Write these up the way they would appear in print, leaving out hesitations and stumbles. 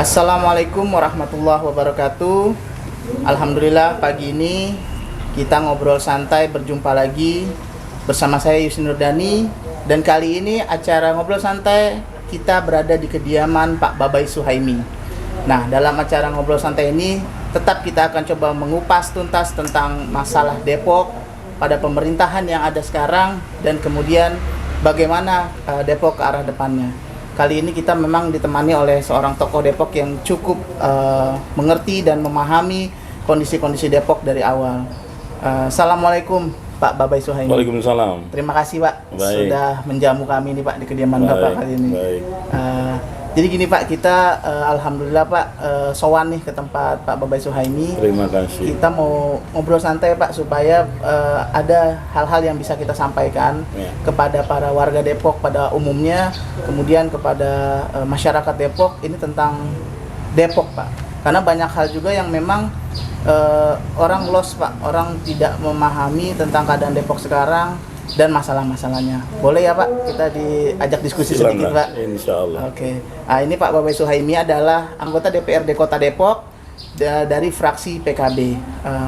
Assalamualaikum warahmatullahi wabarakatuh. Alhamdulillah pagi ini kita ngobrol santai berjumpa lagi bersama saya Yusni Nurdani. Dan kali ini acara ngobrol santai kita berada di kediaman Pak Babai Suhaimi. Nah, dalam acara ngobrol santai ini tetap kita akan coba mengupas tuntas tentang masalah Depok pada pemerintahan yang ada sekarang dan kemudian bagaimana Depok ke arah depannya. Kali ini kita memang ditemani oleh seorang tokoh Depok yang cukup mengerti dan memahami kondisi-kondisi Depok dari awal. Assalamualaikum Pak Babai Suhaimi. Waalaikumsalam. Terima kasih Pak Baik. Sudah menjamu kami nih Pak di kediaman Bapak kali ini. Baik. Jadi gini Pak, kita alhamdulillah Pak sowan nih ke tempat Pak Babai Suhaimi. Terima kasih. Kita mau ngobrol santai Pak supaya ada hal-hal yang bisa kita sampaikan kepada para warga Depok pada umumnya, kemudian kepada masyarakat Depok ini tentang Depok Pak. Karena banyak hal juga yang memang orang lost Pak, orang tidak memahami tentang keadaan Depok sekarang dan masalah-masalahnya. Boleh ya Pak, kita diajak diskusi sedikit Pak? Insya Allah. Oke. Nah, ini Pak Babai Suhaimi adalah anggota DPRD Kota Depok dari fraksi PKB.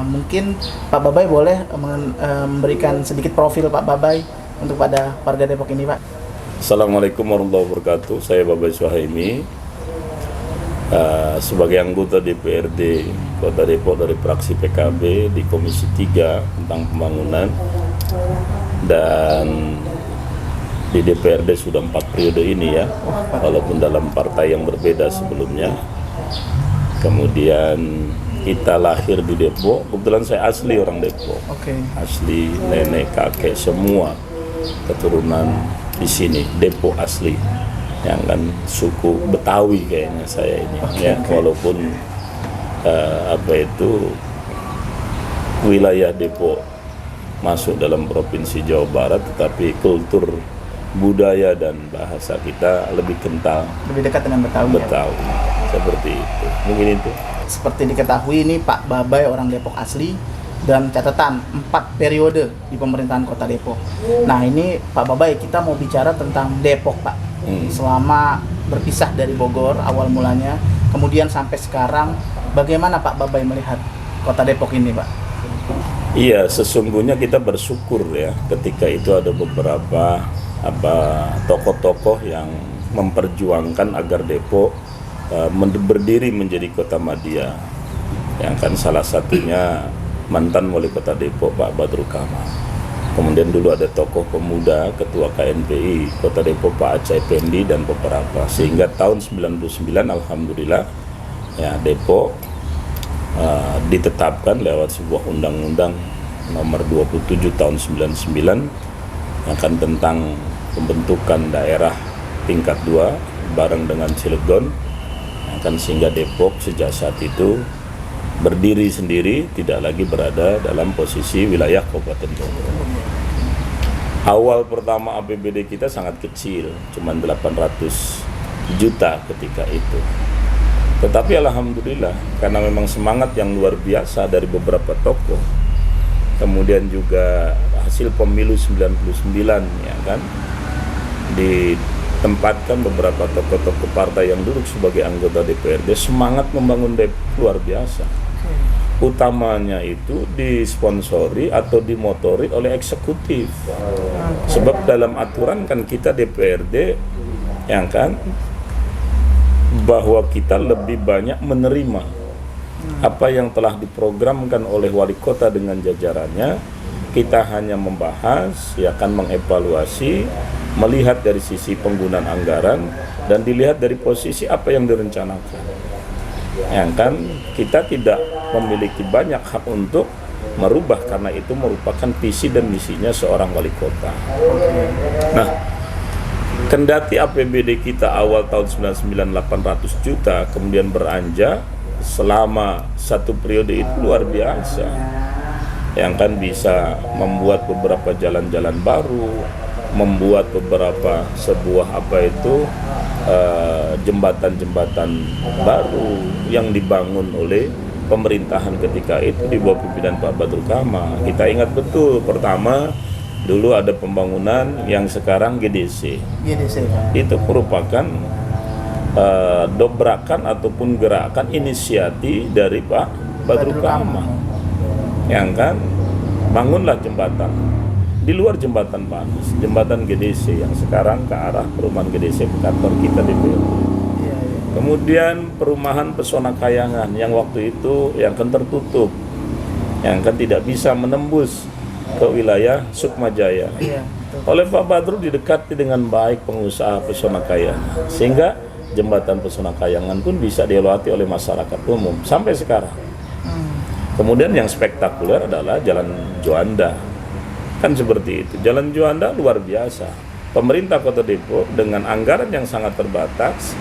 Mungkin Pak Babai boleh memberikan sedikit profil Pak Babai untuk pada warga Depok ini Pak. Assalamualaikum warahmatullahi wabarakatuh. Saya Babai Suhaimi, sebagai anggota DPRD Kota Depok dari fraksi PKB di Komisi 3 tentang pembangunan, dan di DPRD sudah 4 periode ini ya, walaupun dalam partai yang berbeda sebelumnya. Kemudian kita lahir di Depok, kebetulan saya asli orang Depok. Oke. Asli, nenek, kakek, semua keturunan di sini, Depok asli. Yang kan suku Betawi kayaknya saya ini, walaupun wilayah Depok masuk dalam provinsi Jawa Barat, tetapi kultur, budaya dan bahasa kita lebih kental, Lebih dekat dengan Betawi. Betawi. Seperti itu. Mungkin itu. Seperti diketahui ini Pak Babai orang Depok asli dan catatan 4 periode di pemerintahan Kota Depok. Nah, ini Pak Babai kita mau bicara tentang Depok Pak. Selama berpisah dari Bogor awal mulanya, kemudian sampai sekarang, bagaimana Pak Babai melihat Kota Depok ini Pak? Iya, sesungguhnya kita bersyukur ya ketika itu ada beberapa tokoh-tokoh yang memperjuangkan agar Depok berdiri menjadi kota madya. Yang kan salah satunya mantan wali kota Depok Pak Badrul Kamal. Kemudian dulu ada tokoh pemuda ketua KNPI Kota Depok Pak Acai Pendi dan beberapa, sehingga tahun 99 alhamdulillah ya Depok ditetapkan lewat sebuah undang-undang nomor 27 tahun 99 akan tentang pembentukan daerah tingkat 2 bareng dengan Cilegon, akan sehingga Depok sejak saat itu berdiri sendiri, tidak lagi berada dalam posisi wilayah Kabupaten Bogor. Awal pertama APBD kita sangat kecil, cuma 800 juta ketika itu. Tetapi alhamdulillah karena memang semangat yang luar biasa dari beberapa tokoh, kemudian juga hasil pemilu 99 ya kan, ditempatkan beberapa tokoh-tokoh partai yang duduk sebagai anggota DPRD, semangat membangun Depok luar biasa. Utamanya itu disponsori atau dimotori oleh eksekutif. Sebab dalam aturan kan kita DPRD yang kan bahwa kita lebih banyak menerima apa yang telah diprogramkan oleh wali kota dengan jajarannya. Kita hanya membahas, ya kan, mengevaluasi, melihat dari sisi penggunaan anggaran dan dilihat dari posisi apa yang direncanakan. Ya kan, kita tidak memiliki banyak hak untuk merubah karena itu merupakan visi dan misinya seorang wali kota. Nah, kendati APBD kita awal tahun 99 800 juta, kemudian beranjak selama 1 periode itu luar biasa. Yang kan bisa membuat beberapa jalan-jalan baru, membuat beberapa jembatan-jembatan baru yang dibangun oleh pemerintahan ketika itu di bawah pimpinan Pak Badrul Kamal. Kita ingat betul pertama dulu ada pembangunan yang sekarang GDC. GDC. Itu merupakan dobrakan ataupun gerakan inisiatif dari Pak Badrul Kamal, yang kan bangunlah jembatan di luar jembatan Panis, jembatan GDC yang sekarang ke arah perumahan GDC ke kantor kita di DPRD. Kemudian perumahan Pesona Kayangan yang waktu itu yang kan tertutup, yang kan tidak bisa menembus ke wilayah Sukmajaya. Oleh Pak Badrul didekati dengan baik pengusaha Pesona Kayangan, sehingga jembatan Pesona Kayangan pun bisa dilewati oleh masyarakat umum sampai sekarang. Kemudian yang spektakuler adalah Jalan Juanda. Kan seperti itu. Jalan Juanda luar biasa. Pemerintah Kota Depok dengan anggaran yang sangat terbatas,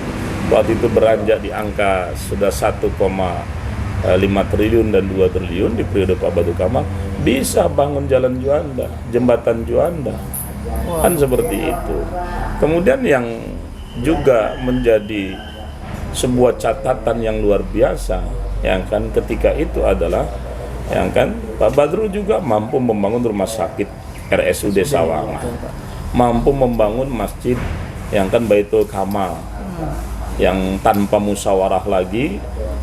waktu itu beranjak di angka sudah 1,5 triliun dan 2 triliun di periode Pak Badrul Kamal, bisa bangun Jalan Juanda, jembatan Juanda. Kan seperti itu. Kemudian yang juga menjadi sebuah catatan yang luar biasa, yang kan ketika itu adalah yang kan Pak Badrul juga mampu membangun rumah sakit RSUD Sawangan, mampu membangun masjid yang kan Baitul Kamal, yang tanpa musyawarah lagi,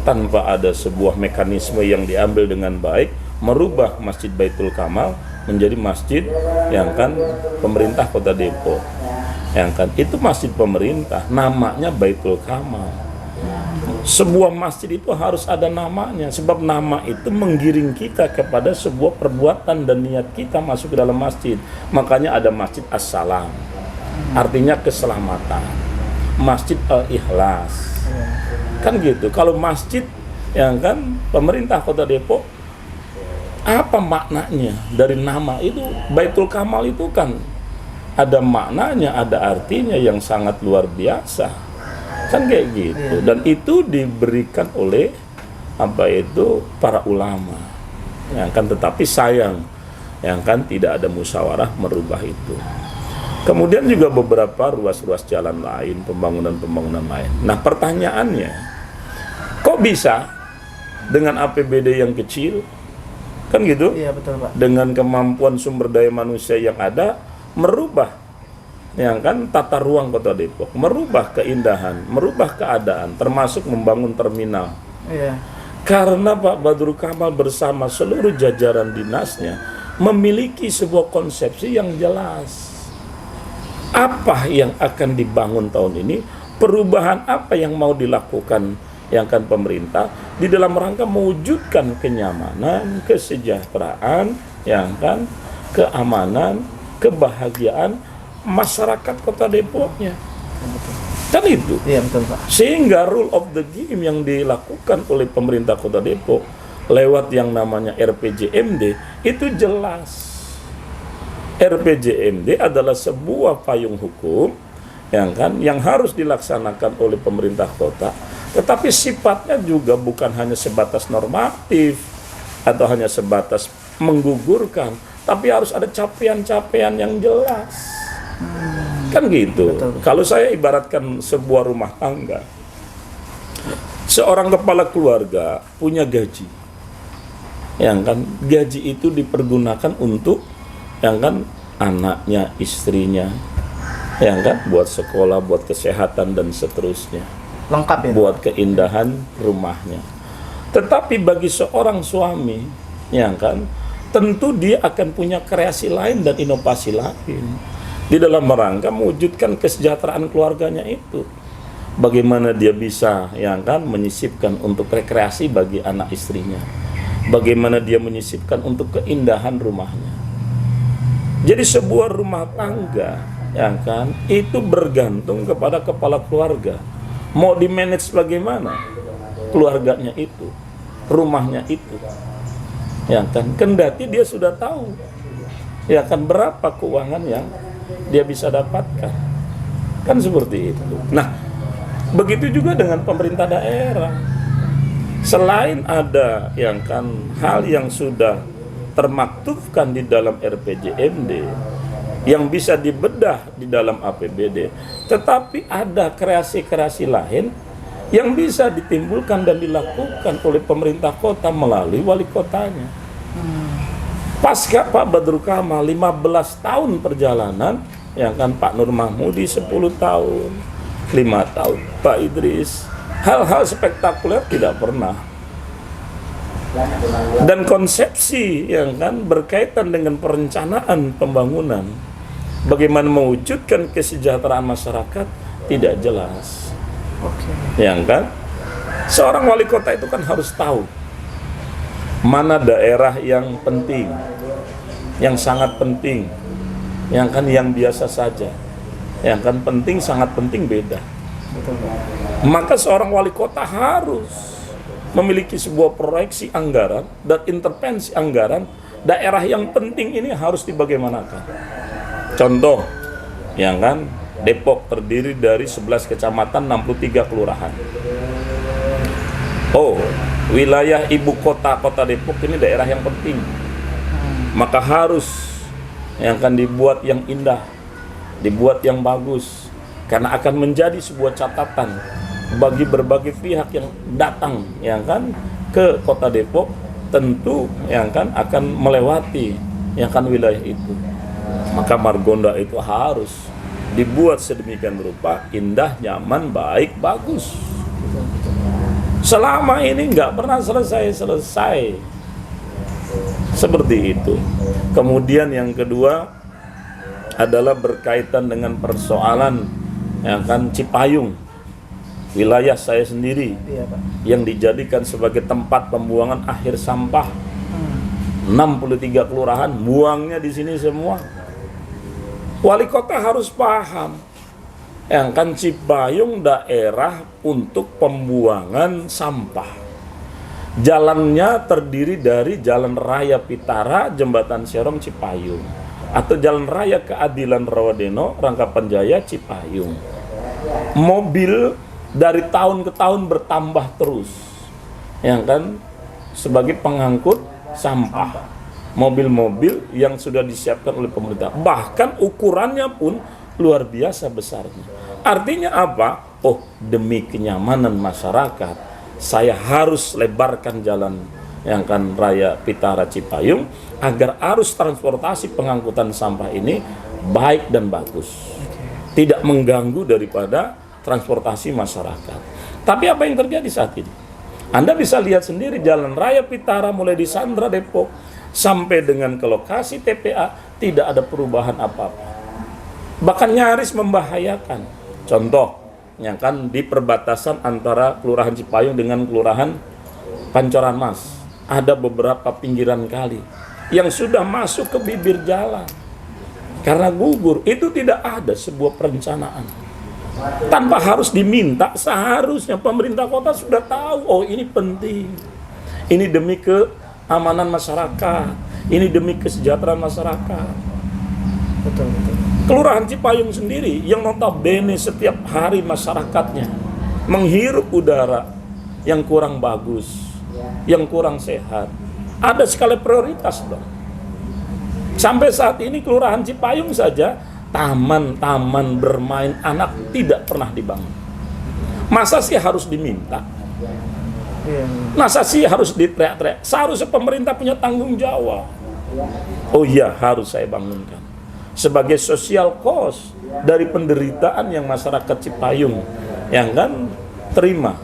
tanpa ada sebuah mekanisme yang diambil dengan baik, merubah Masjid Baitul Kamal menjadi masjid yang kan pemerintah Kota Depok, yang kan itu masjid pemerintah, namanya Baitul Kamal. Sebuah masjid itu harus ada namanya, sebab nama itu menggiring kita kepada sebuah perbuatan dan niat kita masuk ke dalam masjid. Makanya ada Masjid As-Salam, artinya keselamatan. Masjid Al-Ikhlas, kan gitu. Kalau masjid yang kan pemerintah Kota Depok, apa maknanya dari nama itu? Baitul Kamal itu kan ada maknanya, ada artinya yang sangat luar biasa. Kan kayak gitu. Dan itu diberikan oleh para ulama, yang kan, tetapi sayang yang kan tidak ada musyawarah merubah itu. Kemudian juga beberapa ruas-ruas jalan lain, pembangunan lain. Nah pertanyaannya, kok bisa dengan APBD yang kecil, kan gitu? Iya betul Pak. Dengan kemampuan sumber daya manusia yang ada, merubah yang kan tata ruang Kota Depok, merubah keindahan, merubah keadaan, termasuk membangun terminal. Karena Pak Badrul Kamal bersama seluruh jajaran dinasnya memiliki sebuah konsepsi yang jelas. Apa yang akan dibangun tahun ini, perubahan apa yang mau dilakukan yang kan pemerintah di dalam rangka mewujudkan kenyamanan, kesejahteraan, yang kan keamanan, kebahagiaan masyarakat Kota Depoknya. Kan itu. Iya betul Pak. Sehingga rule of the game yang dilakukan oleh pemerintah Kota Depok lewat yang namanya RPJMD itu jelas. RPJMD adalah sebuah payung hukum yang kan yang harus dilaksanakan oleh pemerintah kota, tetapi sifatnya juga bukan hanya sebatas normatif atau hanya sebatas menggugurkan, tapi harus ada capaian-capaian yang jelas. Kan gitu. Betul. Kalau saya ibaratkan sebuah rumah tangga, seorang kepala keluarga punya gaji, yang kan gaji itu dipergunakan untuk yang kan anaknya, istrinya, yang kan buat sekolah, buat kesehatan dan seterusnya, lengkap ya, buat keindahan rumahnya. Tetapi bagi seorang suami, yang kan tentu dia akan punya kreasi lain dan inovasi lain di dalam rangka mewujudkan kesejahteraan keluarganya itu. Bagaimana dia bisa yang kan menyisipkan untuk rekreasi bagi anak istrinya, bagaimana dia menyisipkan untuk keindahan rumahnya. Jadi sebuah rumah tangga yang kan itu bergantung kepada kepala keluarga, mau di manage bagaimana keluarganya itu, rumahnya itu, yang kan kendati dia sudah tahu ya kan berapa keuangan yang dia bisa dapatkan, kan seperti itu. Nah begitu juga dengan pemerintah daerah, selain ada yang kan hal yang sudah termaktubkan di dalam RPJMD yang bisa dibedah di dalam APBD, tetapi ada kreasi-kreasi lain yang bisa ditimbulkan dan dilakukan oleh pemerintah kota melalui wali kotanya. Pasca Pak Badrul Kamal 15 tahun perjalanan, yang kan Pak Nur Mahmudi 10 tahun, 5 tahun. Pak Idris, hal-hal spektakuler tidak pernah. Dan konsepsi yang kan berkaitan dengan perencanaan pembangunan, bagaimana mewujudkan kesejahteraan masyarakat tidak jelas. Yang kan seorang wali kota itu kan harus tahu mana daerah yang penting, yang sangat penting, yang kan yang biasa saja, yang kan penting sangat penting beda. Maka seorang wali kota harus memiliki sebuah proyeksi anggaran dan intervensi anggaran daerah yang penting ini harus dibagaimanakan. Contoh, yang kan Depok terdiri dari 11 kecamatan, 63 kelurahan. Oh, wilayah ibu kota Depok ini daerah yang penting. Maka harus yang akan dibuat yang indah, dibuat yang bagus, karena akan menjadi sebuah catatan bagi berbagai pihak yang datang yang kan ke kota Depok, tentu yang kan akan melewati yang kan wilayah itu. Maka Margonda itu harus dibuat sedemikian rupa indah, nyaman, baik, bagus. Selama ini nggak pernah selesai seperti itu. Kemudian yang kedua adalah berkaitan dengan persoalan yang kan Cipayung, wilayah saya sendiri, yang dijadikan sebagai tempat pembuangan akhir sampah. 63 kelurahan buangnya di sini semua. Wali kota harus paham, yang kan Cipayung daerah untuk pembuangan sampah. Jalannya terdiri dari Jalan Raya Pitara, Jembatan Serong, Cipayung, atau Jalan Raya Keadilan Rawadeno, Rangkapan Jaya, Cipayung. Mobil dari tahun ke tahun bertambah terus, yang kan sebagai pengangkut sampah. Mobil-mobil yang sudah disiapkan oleh pemerintah, bahkan ukurannya pun luar biasa besarnya. Artinya apa? Oh, demi kenyamanan masyarakat, saya harus lebarkan jalan yang kan Raya Pitara Cipayung agar arus transportasi pengangkutan sampah ini baik dan bagus, tidak mengganggu daripada transportasi masyarakat. Tapi apa yang terjadi saat ini? Anda bisa lihat sendiri Jalan Raya Pitara mulai di Sandra Depok sampai dengan ke lokasi TPA tidak ada perubahan apa-apa. Bahkan nyaris membahayakan. Contoh, yang kan di perbatasan antara Kelurahan Cipayung dengan Kelurahan Pancoran Mas, ada beberapa pinggiran kali yang sudah masuk ke bibir jalan karena gugur. Itu tidak ada sebuah perencanaan. Tanpa harus diminta, seharusnya pemerintah kota sudah tahu, oh ini penting, ini demi keamanan masyarakat, ini demi kesejahteraan masyarakat. Betul. Kelurahan Cipayung sendiri yang notabene setiap hari masyarakatnya menghirup udara yang kurang bagus, yang kurang sehat, ada skala prioritas dong. Sampai saat ini Kelurahan Cipayung saja taman-taman bermain anak tidak pernah dibangun. Masa sih harus diminta? Masa sih harus diteriak-teriak? Seharusnya pemerintah punya tanggung jawab. Oh iya, harus saya bangunkan sebagai social cost dari penderitaan yang masyarakat Cipayung yang kan terima,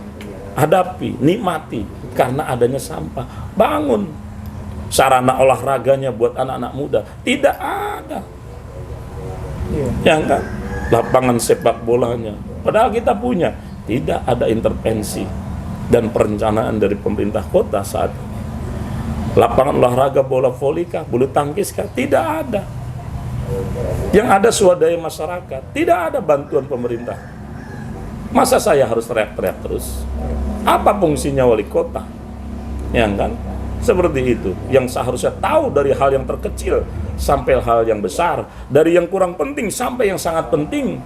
hadapi, nikmati karena adanya sampah. Bangun sarana olahraganya buat anak-anak muda, tidak ada. Yang kan lapangan sepak bolanya, padahal kita punya, tidak ada intervensi dan perencanaan dari pemerintah kota saat ini. Lapangan olahraga bola voli kah, bulu tangkis kah, tidak ada. Yang ada swadaya masyarakat, tidak ada bantuan pemerintah. Masa saya harus teriak-teriak terus? Apa fungsinya wali kota? Yang kan seperti itu, yang seharusnya tahu dari hal yang terkecil sampai hal yang besar, dari yang kurang penting sampai yang sangat penting.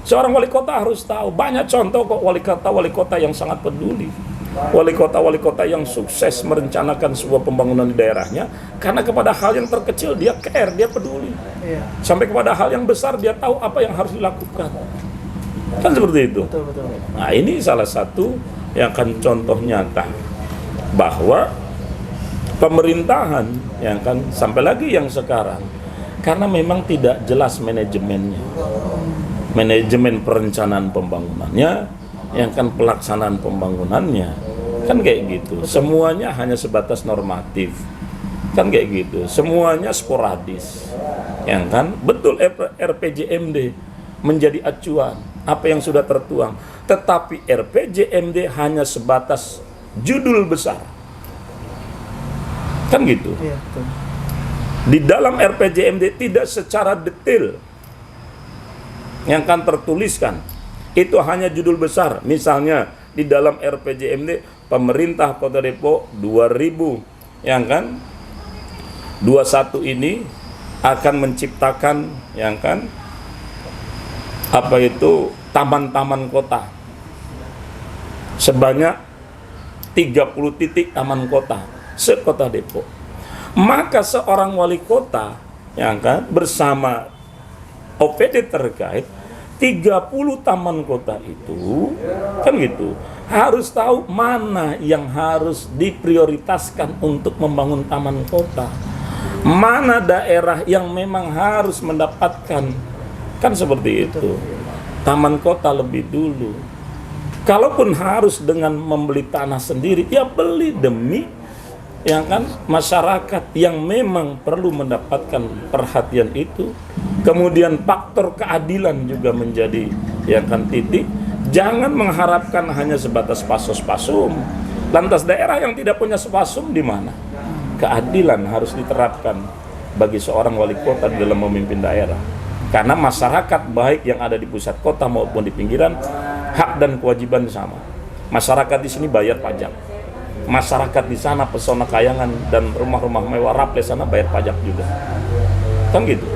Seorang wali kota harus tahu. Banyak contoh kok wali kota yang sangat peduli, wali kota yang sukses merencanakan sebuah pembangunan di daerahnya, karena kepada hal yang terkecil dia care, dia peduli, sampai kepada hal yang besar dia tahu apa yang harus dilakukan. Kan seperti itu. Betul. Nah, ini salah satu yang akan contoh nyata bahwa pemerintahan yang kan sampai lagi yang sekarang, karena memang tidak jelas manajemennya. manajemen perencanaan pembangunannya, yang kan pelaksanaan pembangunannya, kan kayak gitu. Semuanya hanya sebatas normatif, kan kayak gitu. Semuanya sporadis, yang kan. Betul, RPJMD menjadi acuan apa yang sudah tertuang, tetapi RPJMD hanya sebatas judul besar, kan gitu. Iya, betul. Di dalam RPJMD tidak secara detail yang kan tertuliskan, itu hanya judul besar. Misalnya di dalam RPJMD pemerintah Kota Depok 2000 yang kan 21 ini akan menciptakan yang kan apa itu taman-taman kota sebanyak 30 titik taman kota se-Kota Depok. Maka seorang wali kota yang kan bersama OPD terkait 30 taman kota itu kan gitu harus tahu mana yang harus diprioritaskan untuk membangun taman kota, mana daerah yang memang harus mendapatkan, kan seperti itu, taman kota lebih dulu. Kalaupun harus dengan membeli tanah sendiri, ya beli demi yang kan masyarakat yang memang perlu mendapatkan perhatian itu. Kemudian faktor keadilan juga menjadi yang kan titik. Jangan mengharapkan hanya sebatas pasos-pasum. Lantas daerah yang tidak punya spasum di mana? Keadilan harus diterapkan bagi seorang wali kota di dalam memimpin daerah. Karena masyarakat baik yang ada di pusat kota maupun di pinggiran, hak dan kewajiban sama. Masyarakat di sini bayar pajak. Masyarakat di sana pesona kayangan dan rumah-rumah mewah Raples sana bayar pajak juga. Kan gitu.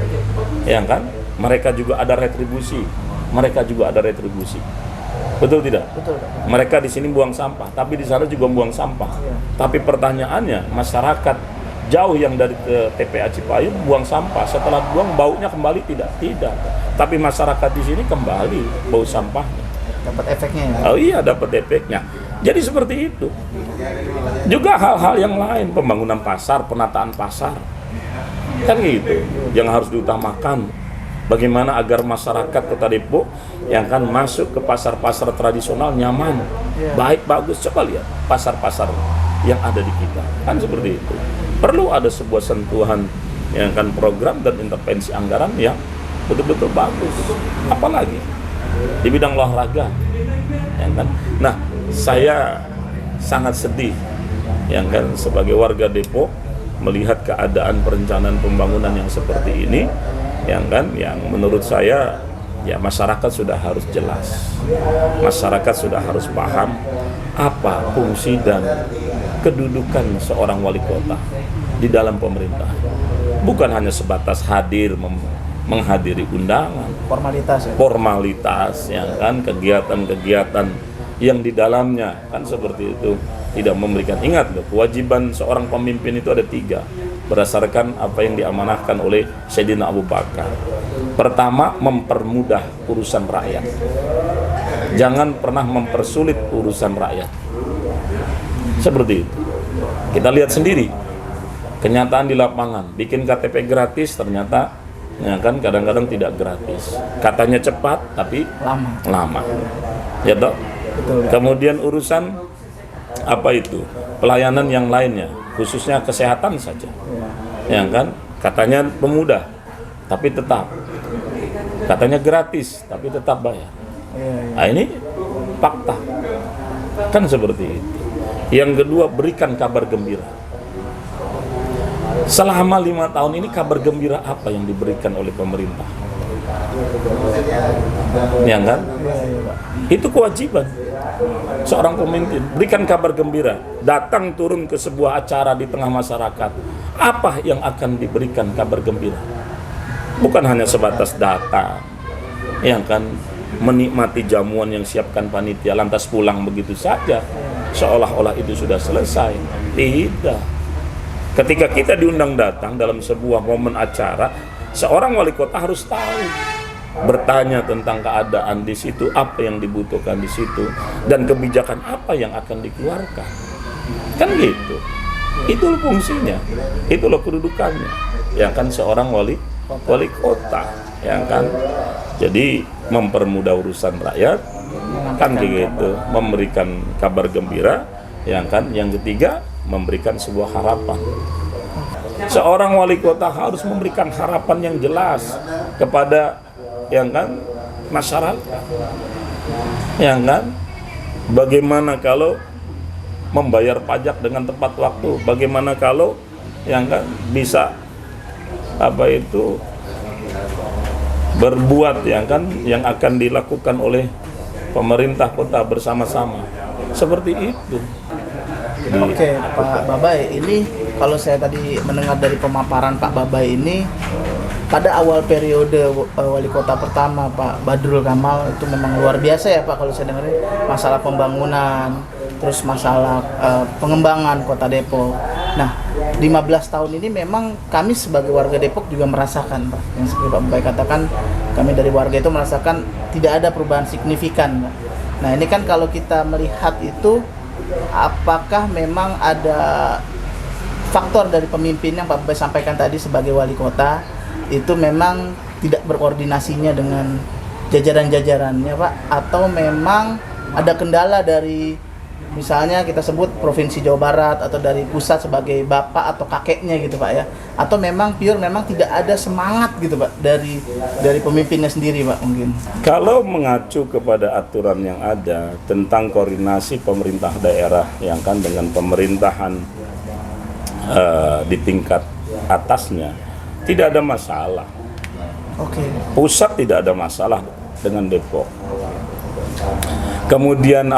Ya kan? Mereka juga ada retribusi. Mereka juga ada retribusi. Betul tidak? Betul. Mereka di sini buang sampah, tapi di sana juga buang sampah. Iya. Tapi pertanyaannya, masyarakat jauh yang dari ke TPA Cipayung buang sampah, setelah buang baunya kembali tidak? Tidak. Tapi masyarakat di sini kembali bau sampahnya. Dapat efeknya ya. Oh iya, dapat efeknya. Jadi seperti itu. Juga hal-hal yang lain, pembangunan pasar, penataan pasar. Kan gitu, yang harus diutamakan. Bagaimana agar masyarakat Kota Depok yang kan masuk ke pasar-pasar tradisional nyaman, baik, bagus. Coba lihat pasar-pasar yang ada di kita, kan seperti itu. Perlu ada sebuah sentuhan yang kan program dan intervensi anggaran yang betul-betul bagus. Apalagi di bidang olahraga, yang kan. Nah, saya sangat sedih, yang kan sebagai warga Depok melihat keadaan perencanaan pembangunan yang seperti ini. Yang kan, yang menurut saya ya masyarakat sudah harus jelas, masyarakat sudah harus paham apa fungsi dan kedudukan seorang wali kota di dalam pemerintah. Bukan hanya sebatas hadir menghadiri undangan, formalitas yang kan, kegiatan-kegiatan yang di dalamnya kan seperti itu tidak memberikan. Ingat loh, kewajiban seorang pemimpin itu ada 3 berdasarkan apa yang diamanahkan oleh Sayyidina Abu Bakar. Pertama, mempermudah urusan rakyat. Jangan pernah mempersulit urusan rakyat. Seperti itu. Kita lihat sendiri kenyataan di lapangan. Bikin KTP gratis ternyata ya kan kadang-kadang tidak gratis. Katanya cepat tapi lama. Ya toh? Betul. Kemudian urusan apa itu? Pelayanan yang lainnya, khususnya kesehatan saja. Ya kan? Katanya pemudah, tapi tetap. Katanya gratis, tapi tetap bayar. Nah, ini fakta. Kan seperti itu. Yang kedua, berikan kabar gembira. Selama 5 tahun ini kabar gembira apa yang diberikan oleh pemerintah? Ya kan? Itu kewajiban seorang pemimpin. Berikan kabar gembira. Datang turun ke sebuah acara di tengah masyarakat. Apa yang akan diberikan kabar gembira? Bukan hanya sebatas datang, yang kan menikmati jamuan yang siapkan panitia lantas pulang begitu saja, seolah-olah itu sudah selesai. Tidak. Ketika kita diundang datang dalam sebuah momen acara, seorang wali kota harus tahu, bertanya tentang keadaan di situ, apa yang dibutuhkan di situ, dan kebijakan apa yang akan dikeluarkan. Kan gitu. Itu fungsinya, itulah kedudukannya. Ya kan seorang wali wali kota, ya kan. Jadi mempermudah urusan rakyat, kan gitu, memberikan kabar gembira, ya kan. Yang ketiga, memberikan sebuah harapan. Seorang wali kota harus memberikan harapan yang jelas kepada, ya kan, masyarakat, ya kan. Bagaimana kalau membayar pajak dengan tepat waktu? Bagaimana kalau, ya kan, bisa berbuat, ya kan, yang akan dilakukan oleh pemerintah kota bersama-sama, seperti itu. Oke, Pak Babai, ini kalau saya tadi mendengar dari pemaparan Pak Babai ini, pada awal periode wali kota pertama Pak Badrul Kamal itu memang luar biasa ya Pak, kalau saya dengar masalah pembangunan, terus masalah pengembangan kota Depok. Nah, 15 tahun ini memang kami sebagai warga Depok juga merasakan Pak, yang seperti Pak Babai katakan, kami dari warga itu merasakan tidak ada perubahan signifikan Pak. Nah, ini kan kalau kita melihat itu, apakah memang ada faktor dari pemimpin yang Pak Babai sampaikan tadi sebagai wali kota itu memang tidak berkoordinasinya dengan jajaran-jajarannya Pak, atau memang ada kendala dari misalnya kita sebut Provinsi Jawa Barat atau dari pusat sebagai bapak atau kakeknya gitu Pak ya, atau memang memang tidak ada semangat gitu Pak dari pemimpinnya sendiri Pak mungkin. Kalau mengacu kepada aturan yang ada tentang koordinasi pemerintah daerah, yang kan, dengan pemerintahan di tingkat atasnya, tidak ada masalah. Oke. Pusat tidak ada masalah dengan Depok. Kemudian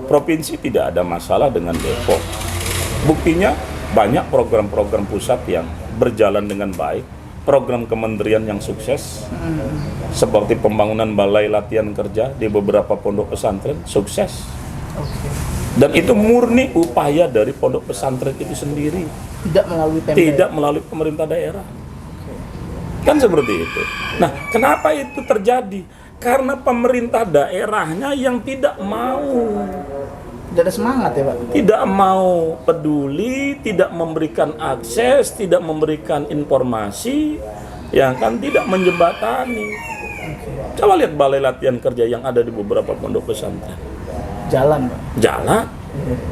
provinsi tidak ada masalah dengan Depok. Buktinya banyak program-program pusat yang berjalan dengan baik, program kementerian yang sukses, seperti pembangunan balai latihan kerja di beberapa pondok pesantren, sukses. Dan itu murni upaya dari pondok pesantren itu sendiri, Tidak melalui PMD. tidak melalui pemerintah daerah. Kan seperti itu. Nah, kenapa itu terjadi? Karena pemerintah daerahnya yang tidak mau, Tidak ada semangat ya Pak. tidak mau peduli, tidak memberikan akses, tidak memberikan informasi, yang kan, tidak menjembatani. Coba lihat balai latihan kerja yang ada di beberapa pondok pesantren. Jalan Pak. Jalan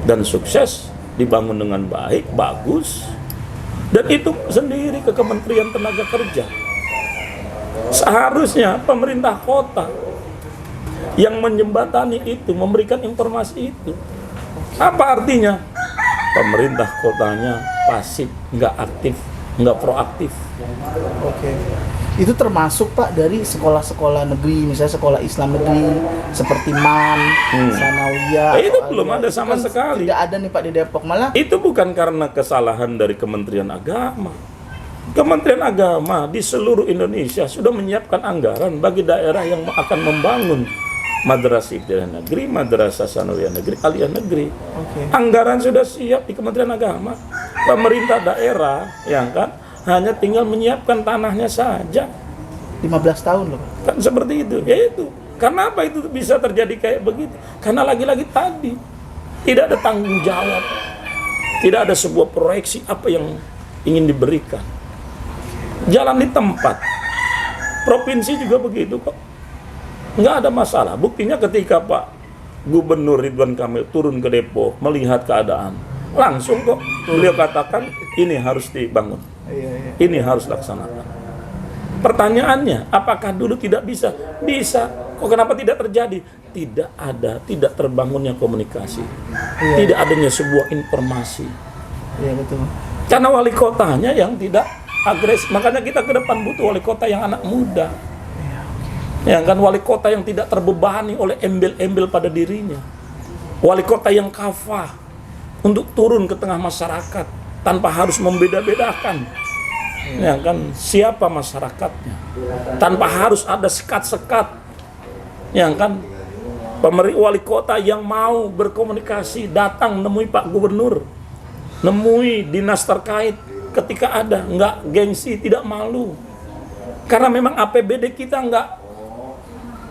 dan sukses, dibangun dengan baik, bagus. Dan itu sendiri ke Kementerian Tenaga Kerja. Seharusnya pemerintah kota yang menjembatani itu, memberikan informasi itu. Apa artinya? Pemerintah kotanya pasif, nggak aktif, nggak proaktif. Oke. Itu termasuk Pak dari sekolah-sekolah negeri, misalnya sekolah Islam negeri seperti MAN, Sanawiyah. Itu atau belum ada Aliyah. sama Itu kan sekali. Tidak ada nih Pak di Depok, malah Itu bukan karena kesalahan dari Kementerian Agama. Kementerian Agama di seluruh Indonesia sudah menyiapkan anggaran bagi daerah yang akan membangun madrasah ibtidaiyah negeri, madrasah sanawiyah negeri, aliyah negeri. Anggaran sudah siap di Kementerian Agama. Pemerintah daerah, yang kan, hanya tinggal menyiapkan tanahnya saja. 15 tahun loh Pak. Kan seperti itu. Ya itu. Karena apa itu bisa terjadi kayak begitu? Karena lagi-lagi tadi tidak ada tanggung jawab. Tidak ada sebuah proyeksi apa yang ingin diberikan. Jalan di tempat. Provinsi juga begitu kok. Nggak ada masalah. Buktinya ketika Pak Gubernur Ridwan Kamil turun ke Depok melihat keadaan, langsung kok beliau katakan ini harus dibangun. Ini harus laksanakan. Pertanyaannya, apakah dulu tidak bisa? Bisa. Kok kenapa tidak terjadi? Tidak terbangunnya komunikasi. Tidak adanya sebuah informasi. Iya betul. Karena wali kotanya yang tidak agresif. Makanya kita ke depan butuh wali kota yang anak muda. Ya kan, wali kota yang tidak terbebani oleh embel-embel pada dirinya. Wali kota yang kafah untuk turun ke tengah masyarakat tanpa harus membeda-bedakan. Ya kan, siapa masyarakatnya. Tanpa harus ada sekat-sekat. Ya kan, wali kota yang mau berkomunikasi, datang nemui Pak Gubernur, nemui dinas terkait ketika ada, nggak gengsi, tidak malu. Karena memang APBD kita nggak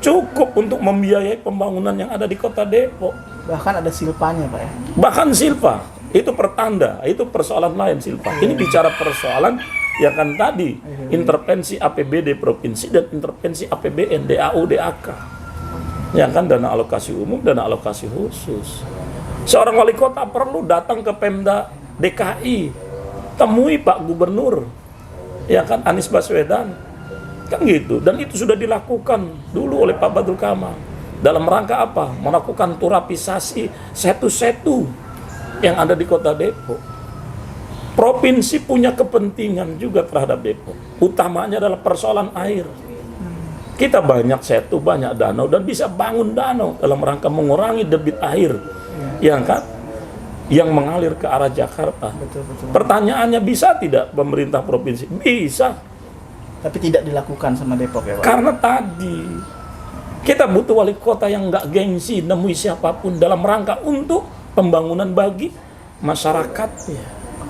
cukup untuk membiayai pembangunan yang ada di kota Depok. Bahkan ada silpanya Pak ya. Bahkan silpa, itu pertanda, itu persoalan lain silpa. Ini bicara persoalan ya kan tadi intervensi APBD provinsi dan intervensi APBN, DAU, DAK. Ya kan, dana alokasi umum, dana alokasi khusus. Seorang wali kota perlu datang ke Pemda DKI, temui Pak Gubernur, ya kan, Anies Baswedan, kan gitu. Dan itu sudah dilakukan dulu oleh Pak Badrul Kamal. Dalam rangka apa? Melakukan turapisasi setu-setu yang ada di kota Depok. Provinsi punya kepentingan juga terhadap Depok. Utamanya adalah persoalan air. Kita banyak setu, banyak danau, dan bisa bangun danau dalam rangka mengurangi debit air yang kan, yang mengalir ke arah Jakarta. Betul. Pertanyaannya, bisa tidak pemerintah provinsi? Bisa. Tapi tidak dilakukan sama Depok ya Pak? Karena tadi kita butuh wali kota yang nggak gengsi nemui siapapun dalam rangka untuk pembangunan bagi masyarakatnya.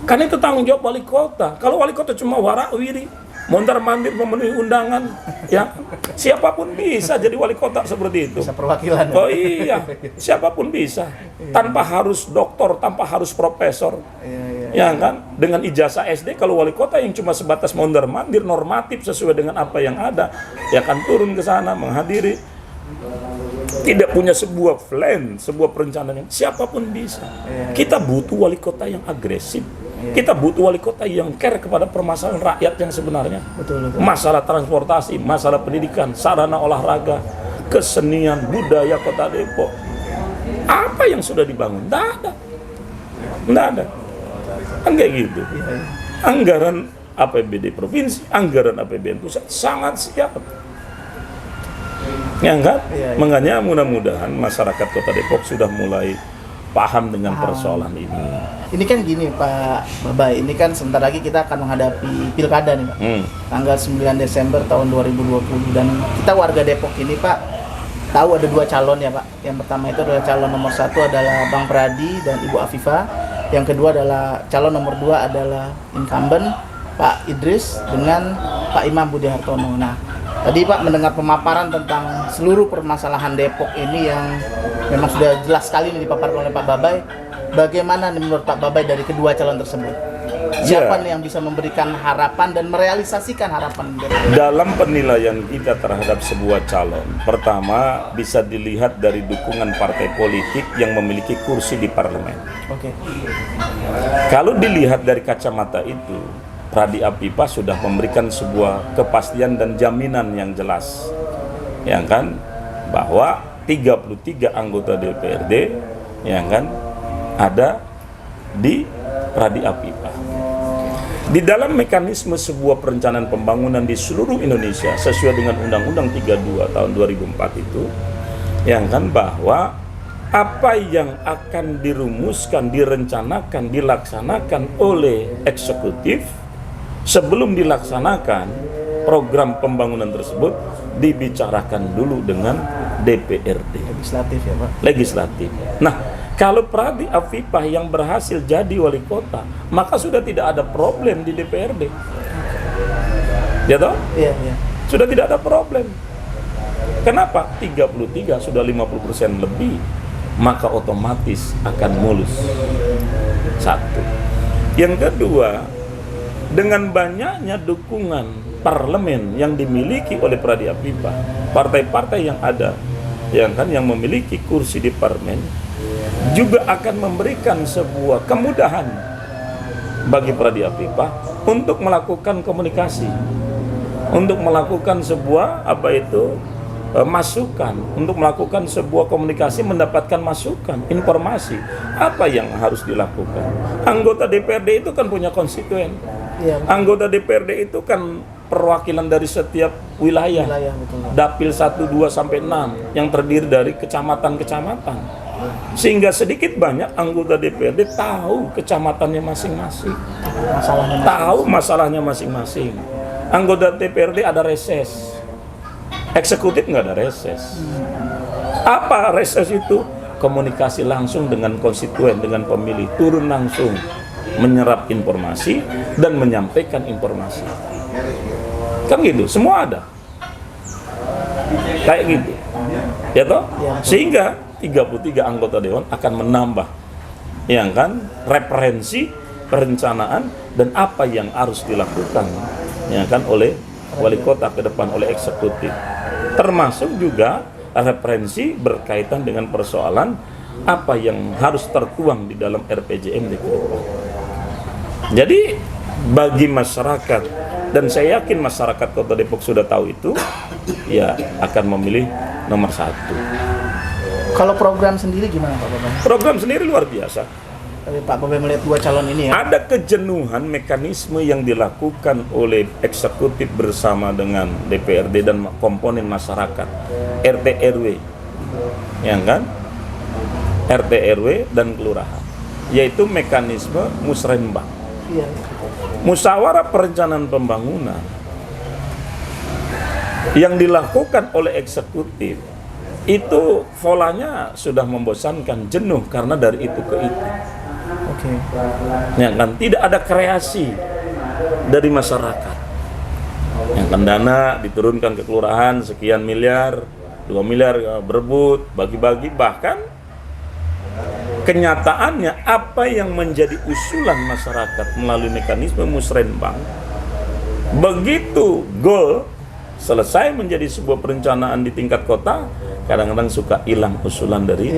Karena itu tanggung jawab wali kota. Kalau wali kota cuma warawiri, mondar-mandir memenuhi undangan, ya siapapun bisa jadi wali kota seperti itu. Bisa perwakilan. Oh iya, siapapun bisa. Tanpa harus doktor, tanpa harus profesor. Ya kan? Dengan ijazah SD, kalau wali kota yang cuma sebatas mondar-mandir normatif sesuai dengan apa yang ada, ya kan turun ke sana menghadiri. Tidak punya sebuah plan, sebuah perencanaan, yang siapapun bisa. Kita butuh wali kota yang agresif. Kita butuh wali kota yang care kepada permasalahan rakyat yang sebenarnya. Betul. Masalah transportasi, masalah pendidikan, sarana olahraga, kesenian, budaya kota Depok. Apa yang sudah dibangun? Tidak ada. Kan kayak gitu. Anggaran APBD provinsi, anggaran APBN pusat sangat siap. Ya kan? Makanya mudah-mudahan masyarakat kota Depok sudah mulai paham dengan persoalan ini. Ini kan gini Pak Babai, ini kan sebentar lagi kita akan menghadapi pilkada nih Pak. Tanggal 9 Desember tahun 2020, dan kita warga Depok ini Pak tahu ada dua calon ya Pak. Yang pertama itu adalah calon nomor 1 adalah Bang Pradi dan Ibu Afifah. Yang kedua adalah calon nomor 2 adalah incumbent Pak Idris dengan Pak Imam Budi Hartono. Nah, tadi Pak mendengar pemaparan tentang seluruh permasalahan Depok ini yang memang sudah jelas sekali dipaparkan oleh Pak Babai. Bagaimana menurut Pak Babai dari kedua calon tersebut? Siapa nih yang bisa memberikan harapan dan merealisasikan harapan Depok? Dalam penilaian kita terhadap sebuah calon, pertama bisa dilihat dari dukungan partai politik yang memiliki kursi di parlemen. Oke. Kalau dilihat dari kacamata itu, Pradi Apifah sudah memberikan sebuah kepastian dan jaminan yang jelas, ya kan, bahwa 33 anggota DPRD, ya kan, ada di Pradi Apifah. Di dalam mekanisme sebuah perencanaan pembangunan di seluruh Indonesia sesuai dengan Undang-Undang 32 tahun 2004 itu, ya kan, bahwa apa yang akan dirumuskan, direncanakan, dilaksanakan oleh eksekutif sebelum dilaksanakan program pembangunan tersebut dibicarakan dulu dengan DPRD. Legislatif ya Pak? Legislatif. Nah, kalau Pradi Apifah yang berhasil jadi wali kota, maka sudah tidak ada problem di DPRD. Ya toh? Iya. Sudah tidak ada problem. Kenapa? 33 sudah 50% lebih, maka otomatis akan mulus. Satu. Yang kedua, dengan banyaknya dukungan parlemen yang dimiliki oleh Pradi Apifah, partai-partai yang ada, yang memiliki kursi di parlemen juga akan memberikan sebuah kemudahan bagi Pradi Apifah untuk melakukan komunikasi, untuk melakukan sebuah masukan, untuk melakukan sebuah komunikasi, mendapatkan masukan, informasi apa yang harus dilakukan. Anggota DPRD itu kan punya konstituen. Anggota DPRD itu kan perwakilan dari setiap wilayah, betul. dapil 1, 2, sampai 6 yang terdiri dari kecamatan-kecamatan. Sehingga sedikit banyak anggota DPRD tahu kecamatannya masing-masing, tahu masalahnya masing-masing. Anggota DPRD ada reses, eksekutif nggak ada reses. Apa reses itu? Komunikasi langsung dengan konstituen, dengan pemilih, turun langsung menyerap informasi dan menyampaikan informasi. Kan gitu, semua ada. Kayak gitu. Ya toh? Sehingga 33 anggota dewan akan menambah, ya kan, referensi perencanaan dan apa yang harus dilakukan ya kan oleh wali kota ke depan, oleh eksekutif. Termasuk juga referensi berkaitan dengan persoalan apa yang harus tertuang di dalam RPJMD ke depan. Jadi bagi masyarakat, dan saya yakin masyarakat Kota Depok sudah tahu itu, ya akan memilih nomor 1. Kalau program sendiri gimana Pak Bobe? Program sendiri luar biasa. Tapi Pak Bobe melihat 2 calon ini ya. Ada kejenuhan mekanisme yang dilakukan oleh eksekutif bersama dengan DPRD dan komponen masyarakat, RT RW, ya kan? RT RW dan kelurahan, yaitu mekanisme musrenbang. Iya. Musyawarah perencanaan pembangunan yang dilakukan oleh eksekutif itu polanya sudah membosankan, jenuh karena dari itu ke itu. Oke. Ya kan, tidak ada kreasi dari masyarakat. Yang kan dana diturunkan ke kelurahan sekian miliar, 2 miliar berebut, bagi-bagi, bahkan kenyataannya apa yang menjadi usulan masyarakat melalui mekanisme musrenbang, begitu goal selesai menjadi sebuah perencanaan di tingkat kota, kadang-kadang suka hilang usulan dari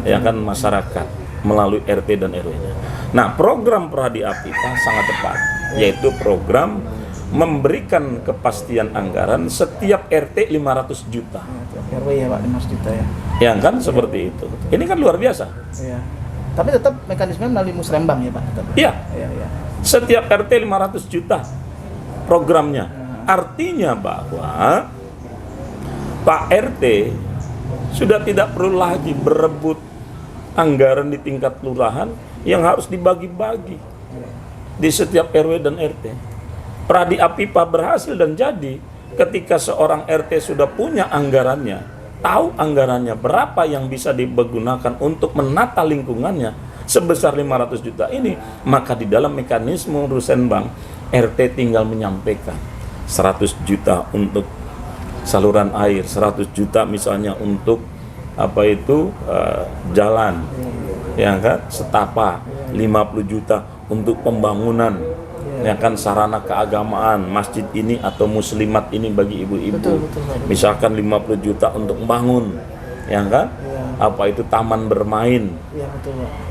ya kan masyarakat melalui RT dan RW-nya. Nah, program Pradi Apita sangat tepat, yaitu program memberikan kepastian anggaran setiap RT 500 juta. RW ya Pak, 500 juta ya. Ya kan, seperti itu. Ini kan luar biasa. Iya. Tapi tetap mekanisme melalui musrembang ya Pak, tetap. Iya. Iya, iya. Setiap RT 500 juta programnya. Artinya bahwa Pak RT sudah tidak perlu lagi berebut anggaran di tingkat kelurahan yang harus dibagi-bagi di setiap RW dan RT. Pradi Apipa berhasil dan jadi ketika seorang RT sudah punya anggarannya, tahu anggarannya berapa yang bisa digunakan untuk menata lingkungannya sebesar 500 juta ini, maka di dalam mekanisme Rusenbang RT tinggal menyampaikan 100 juta untuk saluran air, 100 juta misalnya untuk apa itu jalan, ya kan, setapa, 50 juta untuk pembangunan, ya kan, sarana keagamaan masjid ini atau muslimat ini bagi ibu-ibu, misalkan 50 juta untuk membangun, ya kan, apa itu taman bermain,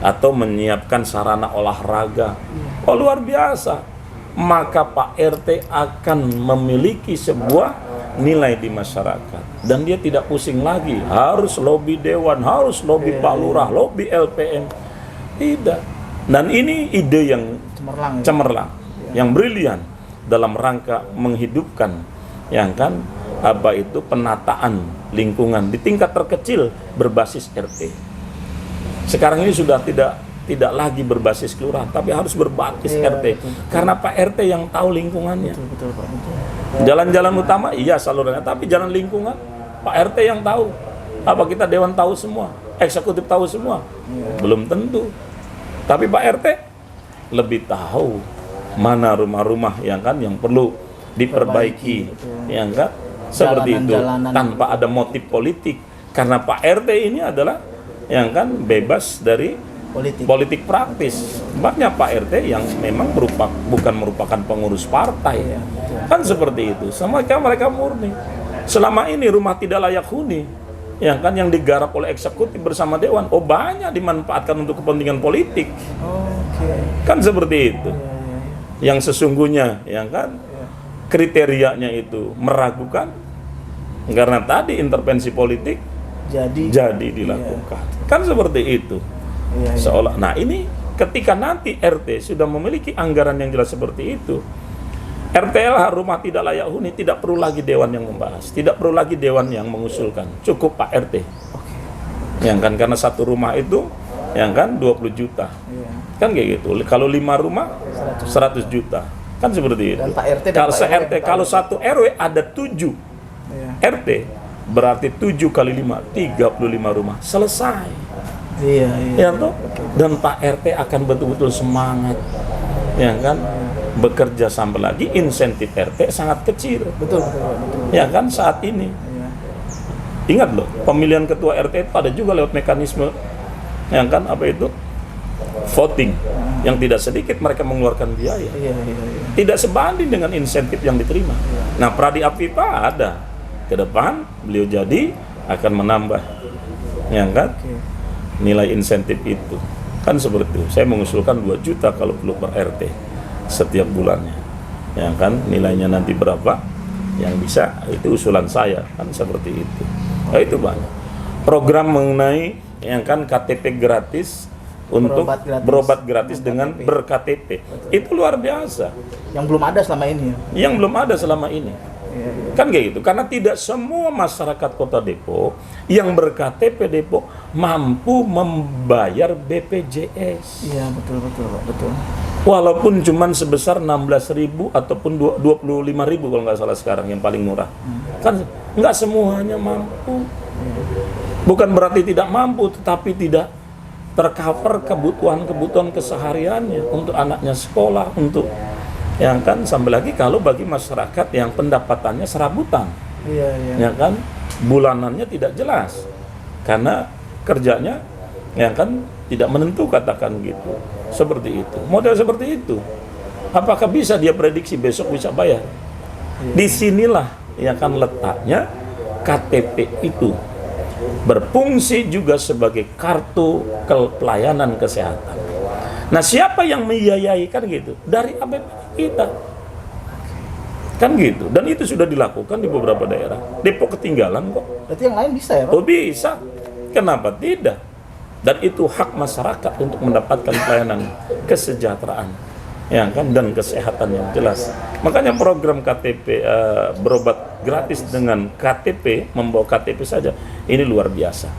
atau menyiapkan sarana olahraga. Oh, luar biasa. Maka Pak RT akan memiliki sebuah nilai di masyarakat dan dia tidak pusing lagi harus lobi dewan, harus lobi Pak Lurah, lobi LPM. Tidak. Dan ini ide yang cemerlang, yang brilian dalam rangka menghidupkan yang kan apa itu penataan lingkungan di tingkat terkecil berbasis RT. Sekarang ini sudah tidak lagi berbasis kelurahan, tapi harus berbasis RT. Betul. Karena Pak RT yang tahu lingkungannya. Betul, Pak. Jalan-jalan utama, iya salurannya, tapi jalan lingkungan, Pak RT yang tahu. Apa kita dewan tahu semua? Eksekutif tahu semua? Belum tentu. Tapi Pak RT lebih tahu mana rumah-rumah yang kan yang perlu diperbaiki, yang kan seperti itu, tanpa ada motif politik. Karena Pak RT ini adalah yang kan bebas dari politik praktis. Banyak Pak RT yang memang bukan merupakan pengurus partai, kan seperti itu. Sama mereka murni. Selama ini rumah tidak layak huni, yang digarap oleh eksekutif bersama dewan, banyak dimanfaatkan untuk kepentingan politik. Kan seperti itu. Yang sesungguhnya, kriterianya itu meragukan, karena tadi intervensi politik jadi dilakukan. Kan seperti itu. Seolah. Nah, ini ketika nanti RT sudah memiliki anggaran yang jelas seperti itu, RTLH rumah tidak layak huni tidak perlu lagi dewan yang membahas, tidak perlu lagi dewan yang mengusulkan, cukup Pak RT. Karena satu rumah itu 20 juta. Kan kayak gitu. Kalau 5 rumah 100 juta. Kan seperti itu. Dan Pak RT kalau satu RW ada 7 RT, berarti 7 kali 5 35 rumah selesai. Ya toh, dan Pak RT akan betul-betul semangat, bekerja sampai lagi. Insentif RT sangat kecil, betul. Ya kan saat ini. Ingat loh, pemilihan ketua RT itu ada juga lewat mekanisme, apa itu voting, yang tidak sedikit mereka mengeluarkan biaya. Iya, iya, iya. Tidak sebanding dengan insentif yang diterima. Nah, Pradi Apipa ada. Ke depan beliau jadi akan menambah, ya kan? Nilai insentif itu. Kan seperti itu. Saya mengusulkan 2 juta kalau perlu per RT setiap bulannya. Ya kan? Nilainya nanti berapa? Yang bisa, itu usulan saya, kan seperti itu. Nah, itu banyak. Program mengenai yang kan KTP gratis untuk berobat gratis dengan ber-KTP. Itu luar biasa. Yang belum ada selama ini ya. Yang belum ada selama ini. Kan kayak gitu. Karena tidak semua masyarakat Kota Depok yang ber-KTP Depok mampu membayar BPJS. Iya, betul, Pak, betul. Walaupun cuma sebesar 16.000 ataupun 25.000 kalau nggak salah sekarang yang paling murah. Kan nggak semuanya mampu. Bukan berarti tidak mampu, tetapi tidak tercover kebutuhan kesehariannya untuk anaknya sekolah, untuk yang kan sampai lagi kalau bagi masyarakat yang pendapatannya serabutan. Iya, iya. Ya kan bulanannya tidak jelas karena kerjanya yang kan tidak menentu, katakan gitu. Seperti itu. Model seperti itu. Apakah bisa dia prediksi besok bisa bayar? Disinilah ya kan letaknya KTP itu berfungsi juga sebagai kartu pelayanan kesehatan. Nah, siapa yang membiayai kan gitu? Dari APBD kita. Kan gitu. Dan itu sudah dilakukan di beberapa daerah. Depok ketinggalan kok. Berarti yang lain bisa ya, Pak? Oh, bisa. Kenapa tidak? Dan itu hak masyarakat untuk mendapatkan pelayanan kesejahteraan, ya kan, dan kesehatan yang jelas. Makanya program KTP berobat gratis dengan KTP, membawa KTP saja, ini luar biasa.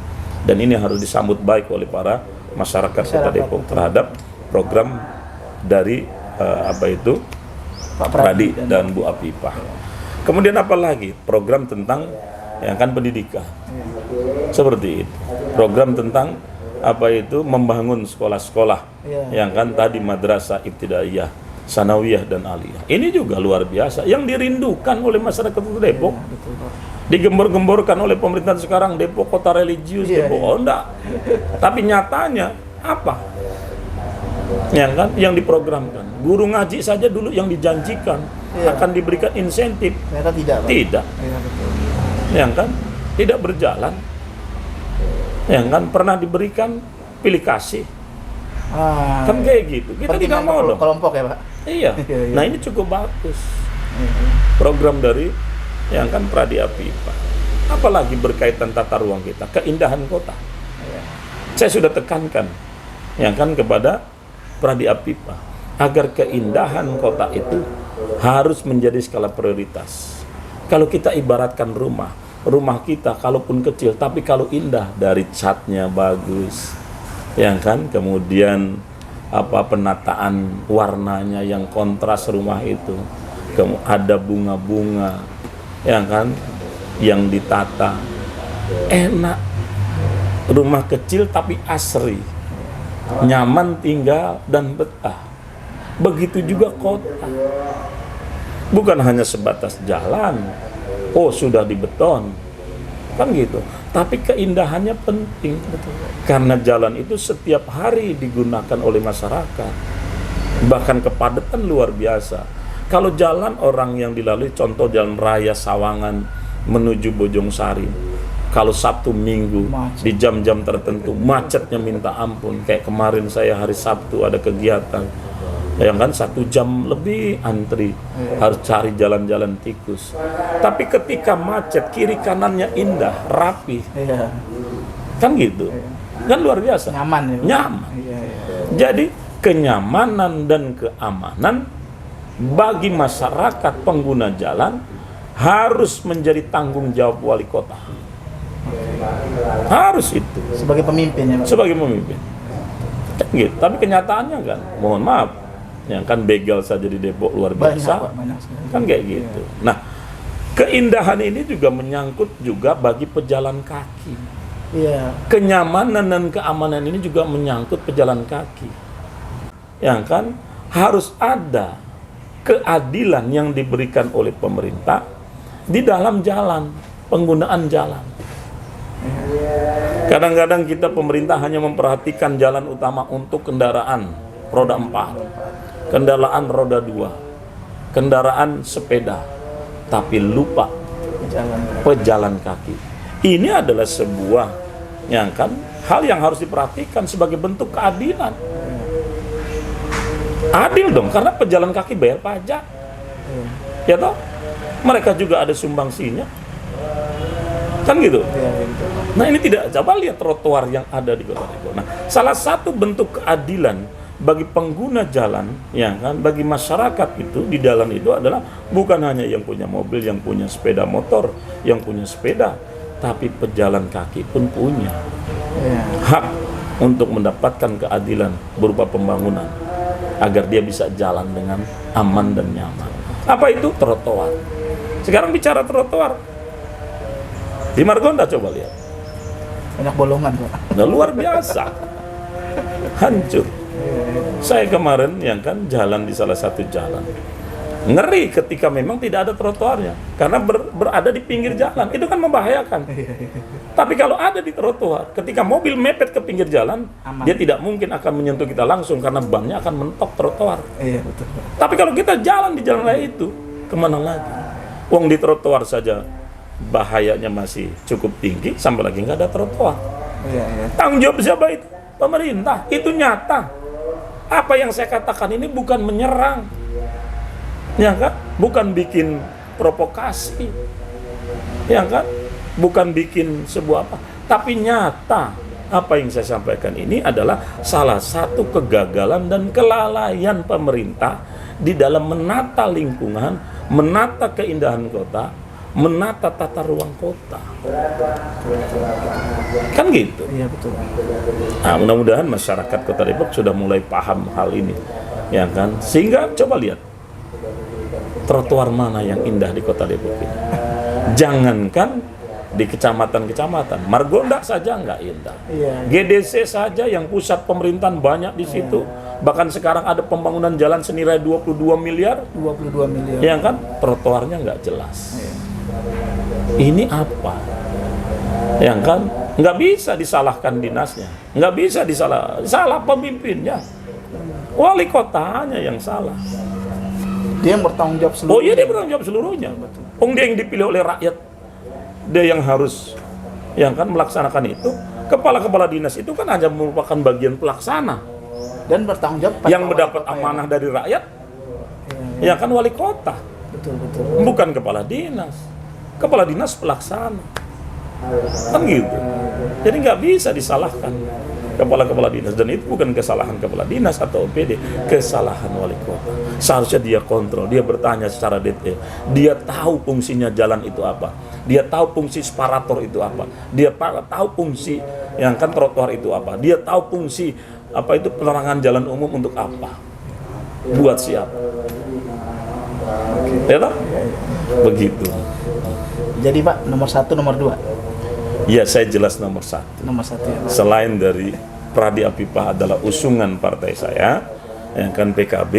Dan ini harus disambut baik oleh para masyarakat Kota Depok terhadap program dari Pak Pradi dan Bu Apipa. Kemudian apa lagi? Program tentang yang kan pendidikan. Seperti itu. Program tentang membangun sekolah-sekolah yang kan tadi madrasah ibtidaiyah, sanawiyah dan aliyah. Ini juga luar biasa yang dirindukan oleh masyarakat Kota Depok. Digembor-gemborkan oleh pemerintahan sekarang Depok kota religius, Depok. Oh, enggak. Tapi nyatanya apa? Yang kan yang diprogramkan. Guru ngaji saja dulu yang dijanjikan akan diberikan insentif. Ternyata tidak, Pak. Tidak. Iya, betul. Yang kan tidak berjalan. Yang kan pernah diberikan pilih kasih. Kan kayak gitu. Kita tidak mau dong. Kelompok ya, Pak? Iya. Nah, ini cukup bagus. Program dari yang kan Pradi Apipa. Apalagi berkaitan tata ruang kita, keindahan kota. Saya sudah tekankan yang kan kepada Pradi Apipa agar keindahan kota itu harus menjadi skala prioritas. Kalau kita ibaratkan rumah kita kalaupun kecil tapi kalau indah, dari catnya bagus, yang kan, kemudian penataan warnanya yang kontras rumah itu, ada bunga-bunga, yang kan, yang ditata enak. Rumah kecil tapi asri, nyaman tinggal dan betah. Begitu juga kota, bukan hanya sebatas jalan, oh sudah dibeton, kan gitu. Tapi keindahannya penting, karena jalan itu setiap hari digunakan oleh masyarakat, bahkan kepadatan luar biasa. Kalau jalan orang yang dilalui, contoh jalan raya Sawangan menuju Bojongsari, kalau Sabtu Minggu di jam-jam tertentu macetnya minta ampun. Kayak kemarin saya hari Sabtu ada kegiatan, yang kan 1 jam lebih antri, harus cari jalan-jalan tikus. Tapi ketika macet, kiri kanannya indah, rapi, kan gitu, kan luar biasa, nyaman ya, nyaman. Jadi kenyamanan dan keamanan bagi masyarakat pengguna jalan harus menjadi tanggung jawab wali kota. Harus itu. Sebagai pemimpin ya, Pak? Sebagai pemimpin. Gitu. Tapi kenyataannya kan, mohon maaf, yang kan begal saja di Depok luar biasa. Banyak kan kayak gitu. Nah, keindahan ini juga menyangkut juga bagi pejalan kaki. Kenyamanan dan keamanan ini juga menyangkut pejalan kaki. Yang kan harus ada keadilan yang diberikan oleh pemerintah di dalam jalan, penggunaan jalan. Kadang-kadang kita pemerintah hanya memperhatikan jalan utama untuk kendaraan roda 4, kendaraan roda 2, kendaraan sepeda, tapi lupa pejalan kaki. Ini adalah sebuah hal yang harus diperhatikan sebagai bentuk keadilan. Adil dong, karena pejalan kaki bayar pajak. Ya toh? Mereka juga ada sumbangsinya. Kan gitu. Nah, ini tidak, coba lihat trotoar yang ada di Kota Depok. Nah, salah satu bentuk keadilan bagi pengguna jalan, bagi masyarakat itu di jalan itu adalah bukan hanya yang punya mobil, yang punya sepeda motor, yang punya sepeda, tapi pejalan kaki pun punya hak untuk mendapatkan keadilan berupa pembangunan agar dia bisa jalan dengan aman dan nyaman. Apa itu? Trotoar. Sekarang bicara trotoar di Margonda, coba lihat, banyak bolongan, Pak. nah, luar biasa, hancur. Saya kemarin jalan di salah satu jalan, ngeri ketika memang tidak ada trotoarnya karena berada di pinggir jalan, itu kan membahayakan. Tapi kalau ada di trotoar, ketika mobil mepet ke pinggir jalan, aman. Dia tidak mungkin akan menyentuh kita langsung karena bannya akan mentok trotoar. Iya, betul. Tapi kalau kita jalan di jalan raya itu, kemana lagi? Wong di trotoar saja bahayanya masih cukup tinggi, sampai lagi nggak ada trotoar. Iya. Tanggung jawab siapa itu? Pemerintah. Itu nyata. Apa yang saya katakan ini bukan menyerang, bukan bikin provokasi, bukan bikin sebuah apa, tapi nyata. Apa yang saya sampaikan ini adalah salah satu kegagalan dan kelalaian pemerintah di dalam menata lingkungan, menata keindahan kota, menata tata ruang kota. Kan gitu. Iya, betul. Nah, mudah-mudahan masyarakat Kota Depok sudah mulai paham hal ini, sehingga coba lihat trotoar mana yang indah di Kota Depok ini. Jangankan di kecamatan-kecamatan, Margonda saja nggak indah. Iya. GDC saja yang pusat pemerintahan banyak di situ. Bahkan sekarang ada pembangunan jalan senilai 22 miliar. 22 miliar. Trotoarnya nggak jelas. Iya. Ini apa? Nggak bisa disalahkan dinasnya, nggak bisa salah pemimpinnya. Wali kotanya yang salah. Dia yang bertanggung jawab seluruhnya. Oh iya, dia bertanggung jawab seluruhnya. Dia yang dipilih oleh rakyat. Dia yang harus melaksanakan itu. Kepala-kepala dinas itu kan hanya merupakan bagian pelaksana dan bertanggung jawab yang mendapat amanah dari rakyat. Wali kota. Betul. Bukan kepala dinas. Kepala dinas pelaksana. Kan gitu. Jadi nggak bisa disalahkan kepala-kepala dinas, dan itu bukan kesalahan kepala dinas atau OPD, kesalahan wali kota. Seharusnya dia kontrol, dia bertanya secara detail, dia tahu fungsinya jalan itu apa, dia tahu fungsi separator itu apa, dia tahu fungsi trotoar itu apa, dia tahu fungsi apa itu penerangan jalan umum untuk apa, buat siapa. Ya toh? Begitu. Jadi Pak, nomor 1, nomor 2. Ya, saya jelas nomor 1. Nomor 1 ya. Selain dari Pradi Apifah adalah usungan partai saya, PKB,